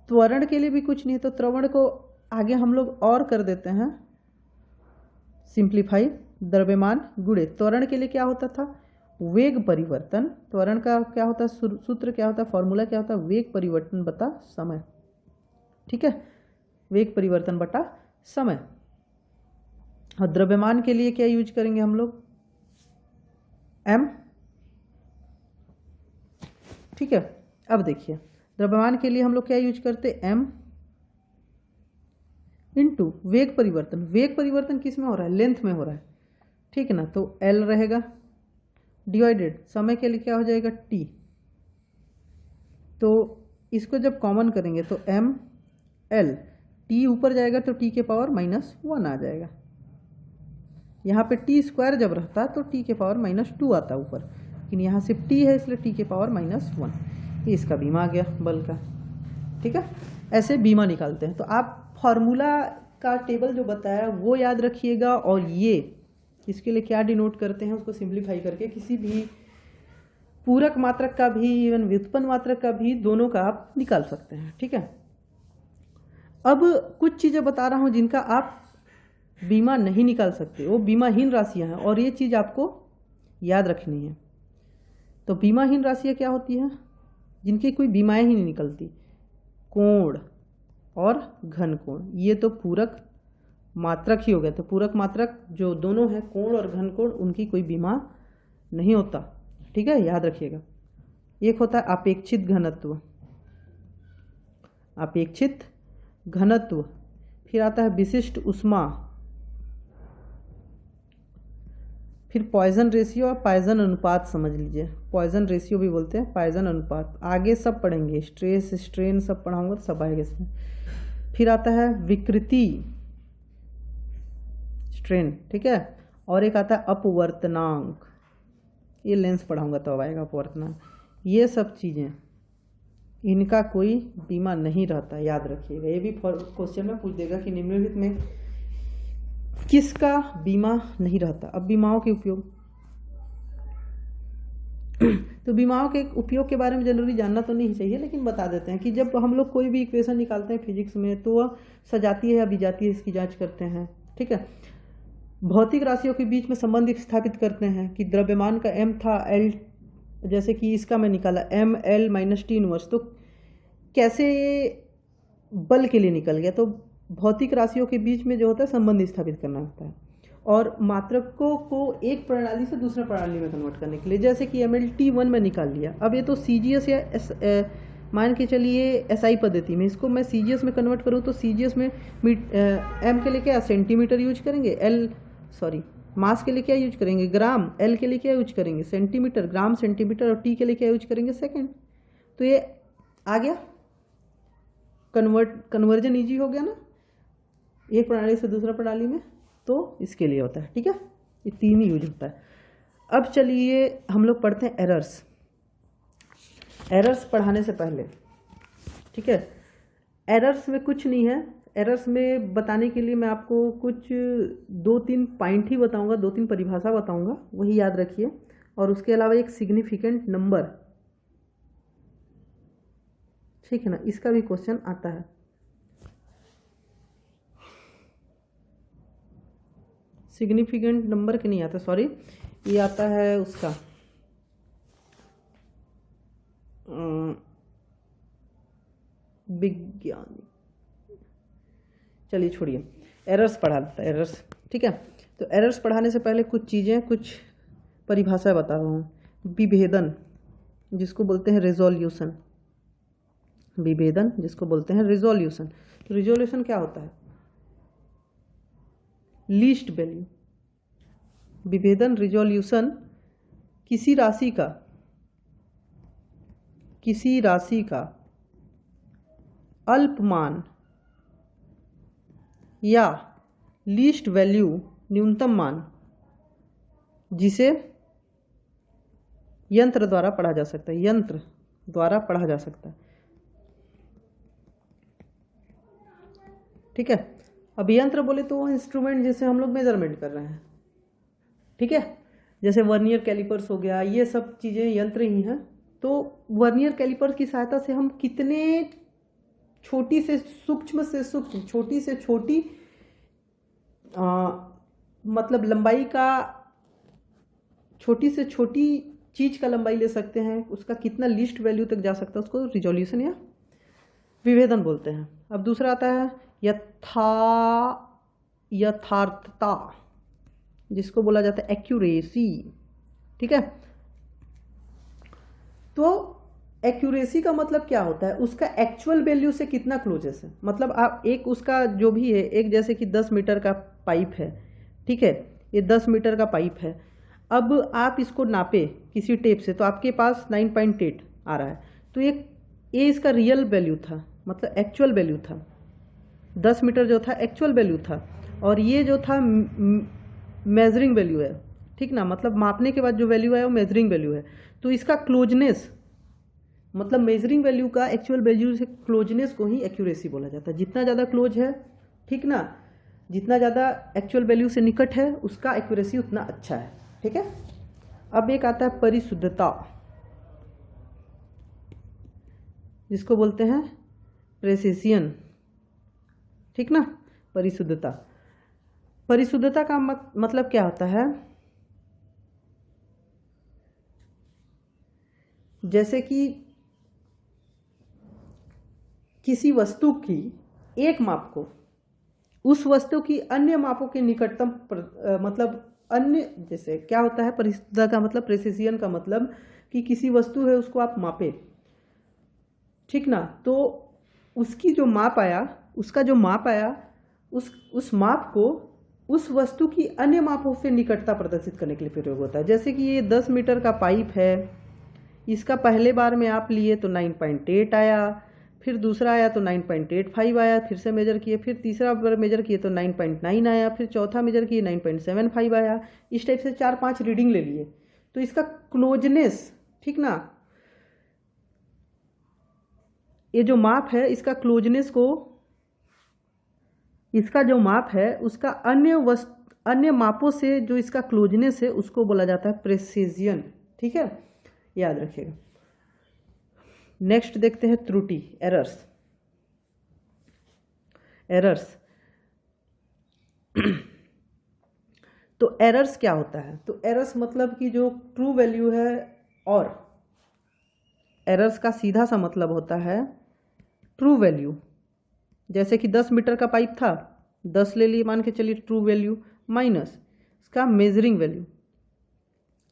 त्वरण के लिए भी कुछ नहीं है, तो त्वरण को आगे हम लोग और कर देते हैं सिंप्लीफाई, द्रव्यमान गुणे त्वरण के लिए क्या होता था? वेग परिवर्तन। त्वरण का क्या होता है? सूत्र क्या होता है? फॉर्मूला क्या होता है? वेग परिवर्तन बटा समय, ठीक है, वेग परिवर्तन बटा समय। और द्रव्यमान के लिए क्या यूज करेंगे हम लोग? M, ठीक है। अब देखिए द्रव्यमान के लिए हम लोग क्या यूज करते? M इंटू वेग परिवर्तन किस में हो रहा है? लेंथ में हो रहा है, ठीक है ना, तो L रहेगा, डिवाइडेड समय के लिए क्या हो जाएगा? T। तो इसको जब कॉमन करेंगे तो M L, T ऊपर जाएगा तो T के पावर -1 आ जाएगा। यहाँ पे T स्क्वायर जब रहता तो T के पावर -2 आता ऊपर, लेकिन यहाँ सिर्फ T है इसलिए T के पावर -1। ये इसका बीमा आ गया बल का, ठीक है। ऐसे बीमा निकालते हैं। तो आप फॉर्मूला का टेबल जो बताया वो याद रखिएगा, और ये इसके लिए क्या डिनोट करते हैं उसको सिंप्लीफाई करके किसी भी पूरक मात्रक का भी, इवन व्युत्पन्न मात्रक का भी, दोनों का आप निकाल सकते हैं, ठीक है। अब कुछ चीज़ें बता रहा हूँ जिनका आप बीमा नहीं निकाल सकते, वो बीमाहीन राशियाँ हैं, और ये चीज़ आपको याद रखनी है। तो बीमाहीन राशियाँ क्या होती हैं? जिनकी कोई बीमाएँ ही नहीं निकलती। कोण और घन कोण, ये तो पूरक मात्रक ही हो गया। तो पूरक मात्रक जो दोनों हैं, कोण और घन कोण, उनकी कोई बीमा नहीं होता, ठीक है, याद रखिएगा। एक होता है अपेक्षित घनत्व, फिर आता है विशिष्ट ऊष्मा, फिर पॉइजन रेशियो और पॉइजन अनुपात समझ लीजिए। पॉइजन रेशियो भी बोलते हैं, पॉइजन अनुपात आगे सब पढ़ेंगे, स्ट्रेस स्ट्रेन सब पढ़ाऊंगा तो सब आएगा इसमें। फिर आता है विकृति, स्ट्रेन, ठीक है, और एक आता है अपवर्तनांक, ये लेंस पढ़ाऊंगा तो अब आएगा अपवर्तनांक। ये सब चीज़ें, इनका कोई बीमा नहीं रहता, याद रखिएगा। ये भी क्वेश्चन में पूछ देगा कि निम्नलिखित में किसका बीमा नहीं रहता। अब बीमाओं के उपयोग तो विमाओं के उपयोग के बारे में जनरली जानना तो नहीं चाहिए, लेकिन बता देते हैं कि जब हम लोग कोई भी इक्वेशन निकालते हैं फिजिक्स में तो वह सजाती है या विजाती है इसकी जांच करते हैं। ठीक है, भौतिक राशियों के बीच में संबंध स्थापित करते हैं कि द्रव्यमान का m था l, जैसे कि इसका मैं निकाला ml - t इनवर्स, तो कैसे बल के लिए निकल गया। तो भौतिक राशियों के बीच में जो होता है संबंध स्थापित करना होता है, और मात्रकों को एक प्रणाली से दूसरे प्रणाली में कन्वर्ट करने के लिए, जैसे कि MLT1 में निकाल लिया। अब ये तो CGS या मान के चलिए SI पद्धति में, इसको मैं CGS में कन्वर्ट करूँ तो CGS में m के लिए क्या सेंटीमीटर यूज करेंगे, मास के लिए क्या यूज करेंगे ग्राम, L के लिए क्या यूज करेंगे सेंटीमीटर, ग्राम सेंटीमीटर, और T के लिए क्या यूज करेंगे सेकेंड। तो ये आ गया, कन्वर्जन ईजी हो गया ना एक प्रणाली से दूसरा प्रणाली में, तो इसके लिए होता है। ठीक है, ये 3 ही यूज होता है। अब चलिए हम लोग पढ़ते हैं एरर्स पढ़ाने से पहले। ठीक है, एरर्स में कुछ नहीं है, एरर्स में बताने के लिए मैं आपको कुछ 2-3 पॉइंट ही बताऊंगा, 2-3 परिभाषा बताऊंगा, वही याद रखिए। और उसके अलावा एक सिग्निफिकेंट नंबर, ठीक है ना, इसका भी क्वेश्चन आता है। सिग्निफिकेंट नंबर के नहीं आता, सॉरी, ये आता है उसका विज्ञान, चलिए छोड़िए, एरर्स पढ़ा लेता है, एरर्स। ठीक है, तो एरर्स पढ़ाने से पहले कुछ चीज़ें, कुछ परिभाषा बता रहा हूँ। विभेदन, जिसको बोलते हैं रेजोल्यूशन, विभेदन जिसको बोलते हैं रेजोल्यूशन। तो रेजोल्यूशन क्या होता है, लीस्ट वैल्यू। विभेदन रिजोल्यूशन किसी राशि का अल्पमान या लीस्ट वैल्यू न्यूनतम मान, जिसे यंत्र द्वारा पढ़ा जा सकता है, यंत्र द्वारा पढ़ा जा सकता है। ठीक है, अब यंत्र बोले तो वो इंस्ट्रूमेंट जिससे हम लोग मेजरमेंट कर रहे हैं। ठीक है, जैसे वर्नियर कैलिपर्स हो गया, ये सब चीज़ें यंत्र ही हैं। तो वर्नियर कैलिपर की सहायता से हम कितने छोटी से सूक्ष्म से सूक्ष्म, छोटी से छोटी मतलब लंबाई का, छोटी से छोटी चीज़ का लंबाई ले सकते हैं, उसका कितना लीस्ट वैल्यू तक जा सकता है, उसको रिजोल्यूशन या विभेदन बोलते हैं। अब दूसरा आता है यथार्थता, जिसको बोला जाता है एक्यूरेसी। ठीक है, तो एक्यूरेसी का मतलब क्या होता है, उसका एक्चुअल वैल्यू से कितना क्लोजेस है। मतलब आप एक उसका जो भी है, एक जैसे कि 10 मीटर का पाइप है, ठीक है, ये 10 मीटर का पाइप है। अब आप इसको नापे किसी टेप से, तो आपके पास 9.8 आ रहा है। तो ये इसका रियल वैल्यू था, मतलब एक्चुअल वैल्यू था। 10 मीटर जो था एक्चुअल वैल्यू था, और ये जो था मेजरिंग वैल्यू है। ठीक ना, मतलब मापने के बाद जो वैल्यू है वो मेजरिंग वैल्यू है। तो इसका क्लोजनेस, मतलब मेजरिंग वैल्यू का एक्चुअल वैल्यू से क्लोजनेस को ही एक्यूरेसी बोला जाता है। जितना ज़्यादा क्लोज है, ठीक ना, जितना ज़्यादा एक्चुअल वैल्यू से निकट है, उसका एक्यूरेसी उतना अच्छा है। ठीक है, अब एक आता है परिशुद्धता, जिसको बोलते हैं प्रेसिशन। ठीक ना, परिशुद्धता, परिशुद्धता का मतलब क्या होता है, जैसे कि किसी वस्तु की एक माप को उस वस्तु की अन्य मापों के निकटतम मतलब अन्य, जैसे क्या होता है परिशुद्धता का मतलब, प्रेसिशन का मतलब कि किसी वस्तु है उसको आप मापे, ठीक ना, तो उसकी जो माप आया, उसका जो माप आया, उस माप को उस वस्तु की अन्य मापों से निकटता प्रदर्शित करने के लिए प्रयोग होता है। जैसे कि ये 10 मीटर का पाइप है, इसका पहले बार में आप लिए तो 9.8 आया, फिर दूसरा आया तो 9.85 आया, फिर से मेजर किए, फिर तीसरा बार मेजर किए तो 9.9 आया, फिर चौथा मेजर किए 9.75 आया। इस टाइप से 4-5 रीडिंग ले लिए। तो इसका क्लोजनेस, ठीक ना, ये जो माप है इसका क्लोजनेस को, इसका जो माप है उसका अन्य मापों से जो इसका क्लोजनेस है उसको बोला जाता है प्रेसिजन। ठीक है, याद रखिएगा। नेक्स्ट देखते हैं त्रुटि, एरर्स। एरर्स तो एरर्स क्या होता है? तो एरर्स मतलब कि जो ट्रू वैल्यू है, और एरर्स का सीधा सा मतलब होता है ट्रू वैल्यू। जैसे कि 10 मीटर का पाइप था, 10 ले लिए मान के चलिए ट्रू वैल्यू, माइनस इसका मेजरिंग वैल्यू,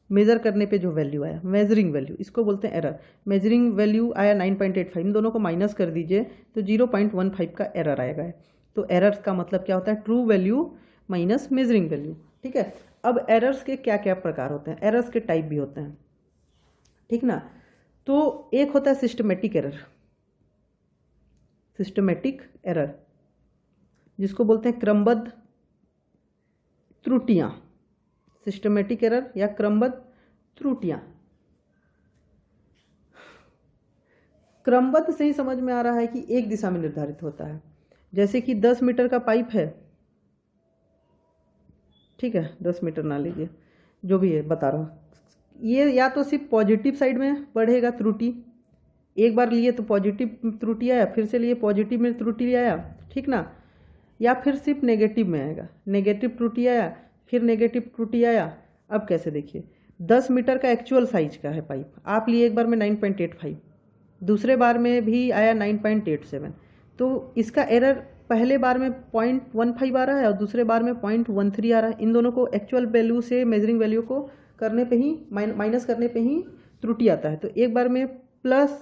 मेजर करने पे जो वैल्यू आया मेजरिंग वैल्यू, इसको बोलते हैं एरर। मेजरिंग वैल्यू आया 9.85, इन दोनों को माइनस कर दीजिए तो 0.15 का एरर आएगा। तो एरर्स का मतलब क्या होता है? True value minus measuring value. ठीक है। अब एरर्स के क्या क्या प्रकार होते हैं? एरर्स के टाइप भी होते हैं, ठीक ना। तो एक होता है सिस्टमेटिक एरर, सिस्टमेटिक एरर जिसको बोलते हैं क्रमबद्ध त्रुटियां। सिस्टमेटिक एरर या क्रमबद्ध त्रुटियां। क्रमबद्ध से ही समझ में आ रहा है कि एक दिशा में निर्धारित होता है। जैसे कि 10 मीटर का पाइप है, ठीक है, 10 मीटर ना लीजिए, जो भी है बता रहा हूँ, ये या तो सिर्फ पॉजिटिव साइड में बढ़ेगा त्रुटि, एक बार लिए तो पॉजिटिव त्रुटि आया, फिर से लिए पॉजिटिव में त्रुटि आया, ठीक ना, या फिर सिर्फ नेगेटिव में आएगा, नेगेटिव त्रुटि आया फिर नेगेटिव त्रुटि आया। अब कैसे देखिए, 10 मीटर का एक्चुअल साइज का है पाइप, आप लिए एक बार में 9.85, दूसरे बार में भी आया 9.87, तो इसका एरर पहले बार में 0.15 आ रहा है और दूसरे बार में 0.13 आ रहा है। इन दोनों को एक्चुअल वैल्यू से मेजरिंग वैल्यू को करने पे ही माइनस करने पे ही त्रुटि आता है। तो एक बार में प्लस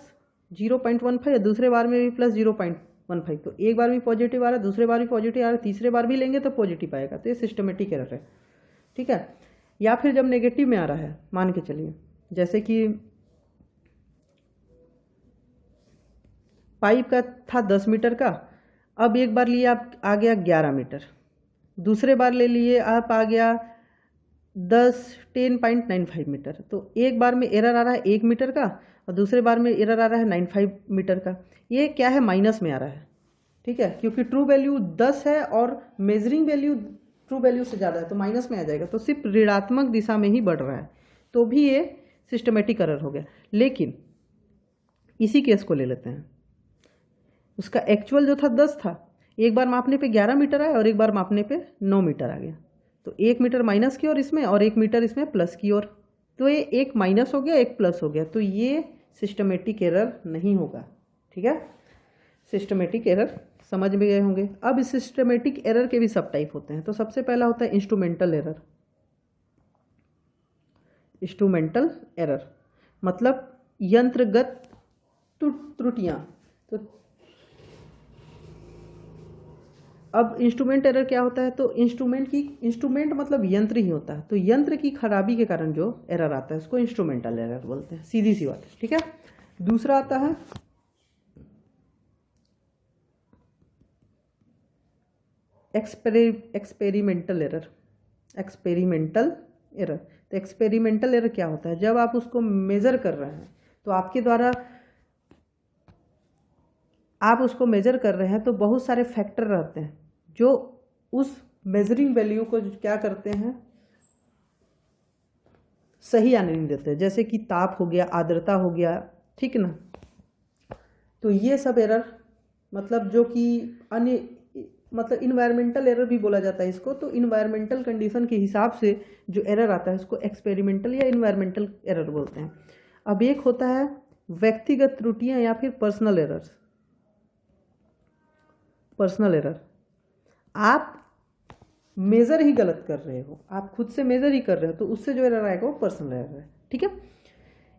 0.15 या दूसरे बार में भी प्लस 0.15, तो एक बार भी पॉजिटिव आ रहा है, दूसरे बार भी पॉजिटिव आ रहा है, तीसरे बार भी लेंगे तो पॉजिटिव आएगा। तो ये सिस्टमेटिक एरर है, ठीक है। या फिर जब नेगेटिव में आ रहा है, मान के चलिए जैसे कि पाइप का था 10 मीटर का, अब एक बार लिए आप आ गया 11 मीटर, दूसरे बार ले लिए आप आ गया 10.95 मीटर, तो एक बार में एरर आ रहा है 1 मीटर का और दूसरे बार में एरर आ रहा है 95 मीटर का। ये क्या है? माइनस में आ रहा है, ठीक है, क्योंकि ट्रू वैल्यू 10 है और मेजरिंग वैल्यू ट्रू वैल्यू से ज़्यादा है, तो माइनस में आ जाएगा, तो सिर्फ ऋणात्मक दिशा में ही बढ़ रहा है, तो भी ये सिस्टमेटिक एरर हो गया। लेकिन इसी केस को ले लेते हैं, उसका एक्चुअल जो था 10 था, एक बार मापने पे 11 मीटर आया और एक बार मापने पे 9 मीटर आ गया, तो 1 मीटर माइनस की ओर इसमें और 1 मीटर इसमें प्लस की ओर, तो ये एक माइनस हो गया एक प्लस हो गया, तो ये सिस्टमेटिक एरर नहीं होगा, ठीक है। सिस्टमेटिक एरर समझ में गए होंगे। अब इस सिस्टमेटिक एरर के भी सब टाइप होते हैं। तो सबसे पहला होता है इंस्ट्रूमेंटल एरर। इंस्ट्रूमेंटल एरर मतलब यंत्रगत त्रुटियां। तो अब इंस्ट्रूमेंट एरर क्या होता है? तो इंस्ट्रूमेंट मतलब यंत्र ही होता है, तो यंत्र की खराबी के कारण जो एरर आता है उसको इंस्ट्रूमेंटल एरर बोलते हैं, सीधी सी बात है, ठीक है। दूसरा आता है एक्सपेरिमेंटल एरर। एक्सपेरिमेंटल एरर, तो एक्सपेरिमेंटल एरर क्या होता है? जब आप उसको मेजर कर रहे हैं, तो आपके द्वारा आप उसको मेजर कर रहे हैं तो बहुत सारे फैक्टर रहते हैं जो उस मेजरिंग वैल्यू को क्या करते हैं, सही आने नहीं देते हैं, जैसे कि ताप हो गया, आर्द्रता हो गया, ठीक ना। तो ये सब एरर मतलब जो कि अन्य मतलब इन्वायरमेंटल एरर भी बोला जाता है इसको। तो इन्वायरमेंटल कंडीशन के हिसाब से जो एरर आता है उसको एक्सपेरिमेंटल या इन्वायरमेंटल एरर बोलते हैं। अब एक होता है व्यक्तिगत त्रुटियां या फिर पर्सनल एरर्स। पर्सनल एरर, आप मेजर ही गलत कर रहे हो, आप खुद से मेजर ही कर रहे हो, तो उससे जो एरर आएगा वो पर्सनल एरर है, ठीक है,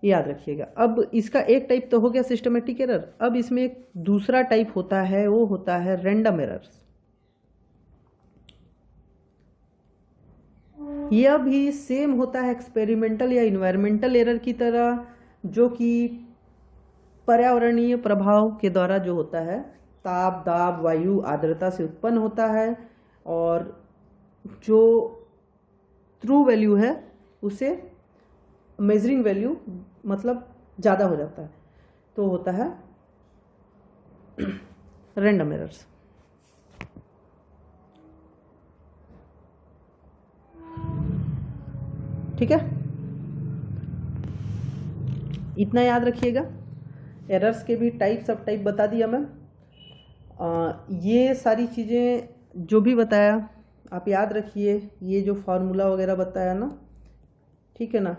याद रखिएगा। अब इसका एक टाइप तो हो गया सिस्टमेटिक एरर। अब इसमें एक दूसरा टाइप होता है, वो होता है रैंडम एरर्स। यह भी सेम होता है एक्सपेरिमेंटल या इन्वायरमेंटल एरर की तरह, जो कि पर्यावरणीय प्रभाव के द्वारा जो होता है, ताप, दाब, वायु, आर्द्रता से उत्पन्न होता है, और जो ट्रू वैल्यू है उसे मेजरिंग वैल्यू मतलब ज़्यादा हो जाता है, तो होता है रैंडम एरर्स। ठीक है। इतना याद रखिएगा। एरर्स के भी टाइप सब टाइप बता दिया मैं। ये सारी चीज़ें जो भी बताया आप याद रखिए। ये जो फार्मूला वगैरह बताया ना, ठीक है ना,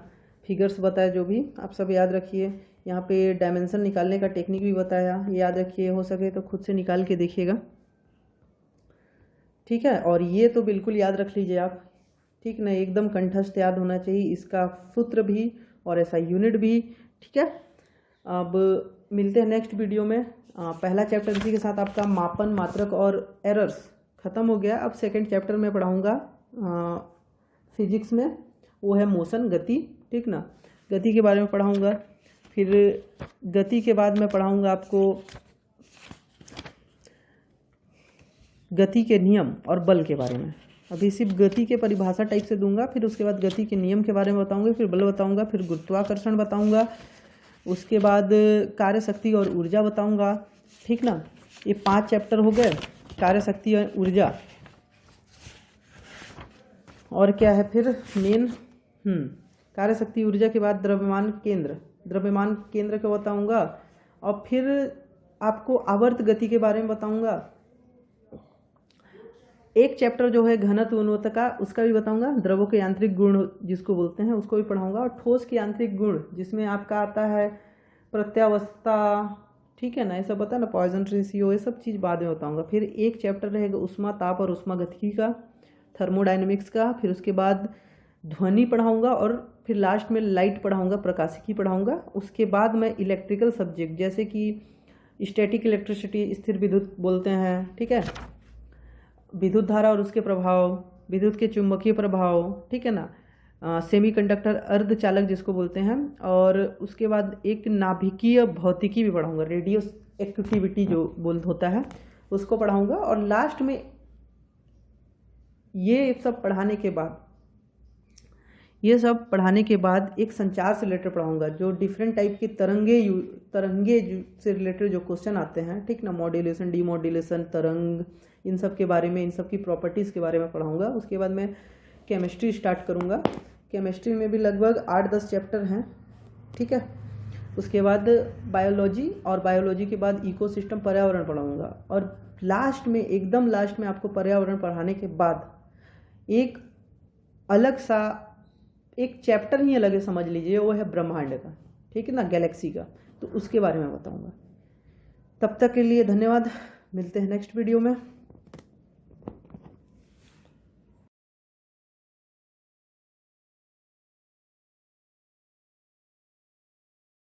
फिगर्स बताया जो भी, आप सब याद रखिए। यहाँ पे डायमेंशन निकालने का टेक्निक भी बताया, ये याद रखिए। हो सके तो खुद से निकाल के देखिएगा, ठीक है। और ये तो बिल्कुल याद रख लीजिए आप, ठीक ना, एकदम कंठस्थ याद होना चाहिए, इसका सूत्र भी और ऐसा यूनिट भी, ठीक है। अब मिलते हैं नेक्स्ट वीडियो में। पहला चैप्टर इसी के साथ आपका मापन, मात्रक और एरर्स ख़त्म हो गया। अब सेकंड चैप्टर में पढ़ाऊँगा फिजिक्स में, वो है मोशन, गति, ठीक ना, गति के बारे में पढ़ाऊँगा। फिर गति के बाद मैं पढ़ाऊँगा आपको गति के नियम और बल के बारे में। अभी सिर्फ गति के परिभाषा टाइप से दूंगा, फिर उसके बाद गति के नियम के बारे में बताऊंगा, फिर बल बताऊंगा, फिर गुरुत्वाकर्षण बताऊंगा, उसके बाद कार्य शक्ति और ऊर्जा बताऊंगा, ठीक ना। ये 5 चैप्टर हो गए, कार्य शक्ति और ऊर्जा। और क्या है फिर मेन, कार्य शक्ति ऊर्जा के बाद द्रव्यमान केंद्र का बताऊंगा। और फिर आपको आवर्त गति के बारे में बताऊंगा। एक चैप्टर जो है घनत्व गुणवत्ता का, उसका भी बताऊंगा। द्रवों के यांत्रिक गुण जिसको बोलते हैं उसको भी पढ़ाऊंगा। और ठोस के यांत्रिक गुण जिसमें आपका आता है प्रत्यावस्था, ठीक है ना, ये सब बता ना, पॉइजन रेशियो, ये सब चीज़ बाद में बताऊंगा। फिर एक चैप्टर रहेगा उष्मा ताप और उष्मागतिकी का, थर्मोडायनेमिक्स का। फिर उसके बाद ध्वनि पढ़ाऊंगा और फिर लास्ट में लाइट पढ़ाऊंगा, प्रकाशिकी पढ़ाऊंगा। उसके बाद मैं इलेक्ट्रिकल सब्जेक्ट जैसे कि स्टैटिक इलेक्ट्रिसिटी, स्थिर विद्युत बोलते हैं, ठीक है, विद्युत धारा और उसके प्रभाव, विद्युत के चुंबकीय प्रभाव, ठीक है ना, सेमीकंडक्टर अर्धचालक जिसको बोलते हैं। और उसके बाद एक नाभिकीय भौतिकी भी पढ़ाऊंगा, रेडियो एक्टिविटी जो होता है उसको पढ़ाऊंगा। और लास्ट में ये सब पढ़ाने के बाद एक संचार से रिलेटेड पढ़ाऊंगा, जो डिफरेंट टाइप के तरंगे से रिलेटेड जो क्वेश्चन आते हैं, ठीक ना, मॉड्यूलेशन, डीमॉड्यूलेशन, तरंग, इन सब के बारे में, इन सब की प्रॉपर्टीज़ के बारे में पढ़ाऊंगा। उसके बाद मैं केमिस्ट्री स्टार्ट करूंगा। केमिस्ट्री में भी लगभग 8-10 चैप्टर हैं, ठीक है। उसके बाद बायोलॉजी, और बायोलॉजी के बाद इकोसिस्टम, पर्यावरण पढ़ाऊंगा। और लास्ट में, एकदम लास्ट में आपको पर्यावरण पढ़ाने के बाद एक अलग सा एक चैप्टर ही अलग है, समझ लीजिए, वो है ब्रह्मांड का, ठीक है ना, गैलेक्सी का, तो उसके बारे में बताऊंगा। तब तक के लिए धन्यवाद, मिलते हैं नेक्स्ट वीडियो में।